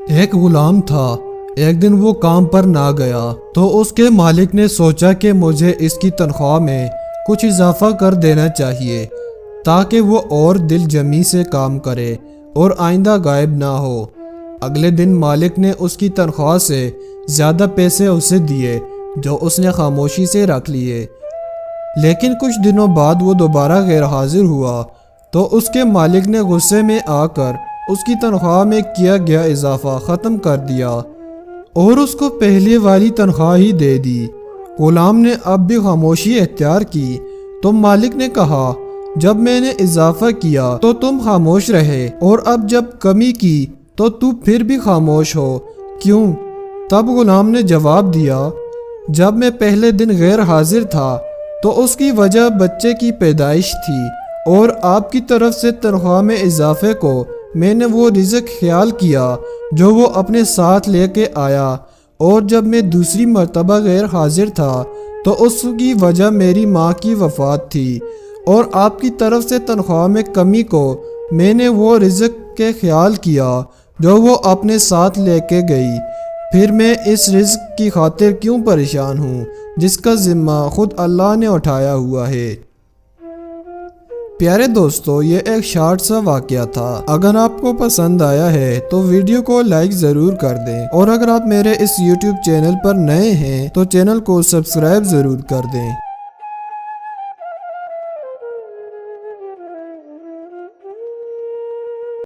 ایک غلام تھا۔ ایک دن وہ کام پر نہ گیا تو اس کے مالک نے سوچا کہ مجھے اس کی تنخواہ میں کچھ اضافہ کر دینا چاہیے تاکہ وہ اور دل جمی سے کام کرے اور آئندہ غائب نہ ہو۔ اگلے دن مالک نے اس کی تنخواہ سے زیادہ پیسے اسے دیے جو اس نے خاموشی سے رکھ لیے۔ لیکن کچھ دنوں بعد وہ دوبارہ غیر حاضر ہوا تو اس کے مالک نے غصے میں آ کر اس کی تنخواہ میں کیا گیا اضافہ ختم کر دیا اور اس کو پہلے والی تنخواہ ہی دے دی۔ غلام نے اب بھی خاموشی اختیار کی تو مالک نے کہا، جب میں نے اضافہ کیا تو تم خاموش رہے اور اب جب کمی کی تو پھر بھی خاموش ہو، کیوں؟ تب غلام نے جواب دیا، جب میں پہلے دن غیر حاضر تھا تو اس کی وجہ بچے کی پیدائش تھی اور آپ کی طرف سے تنخواہ میں اضافے کو میں نے وہ رزق خیال کیا جو وہ اپنے ساتھ لے کے آیا، اور جب میں دوسری مرتبہ غیر حاضر تھا تو اس کی وجہ میری ماں کی وفات تھی، اور آپ کی طرف سے تنخواہ میں کمی کو میں نے وہ رزق کے خیال کیا جو وہ اپنے ساتھ لے کے گئی۔ پھر میں اس رزق کی خاطر کیوں پریشان ہوں جس کا ذمہ خود اللہ نے اٹھایا ہوا ہے۔ پیارے دوستو، یہ ایک شارٹ سا واقعہ تھا۔ اگر آپ کو پسند آیا ہے تو ویڈیو کو لائک ضرور کر دیں، اور اگر آپ میرے اس یوٹیوب چینل پر نئے ہیں تو چینل کو سبسکرائب ضرور کر دیں۔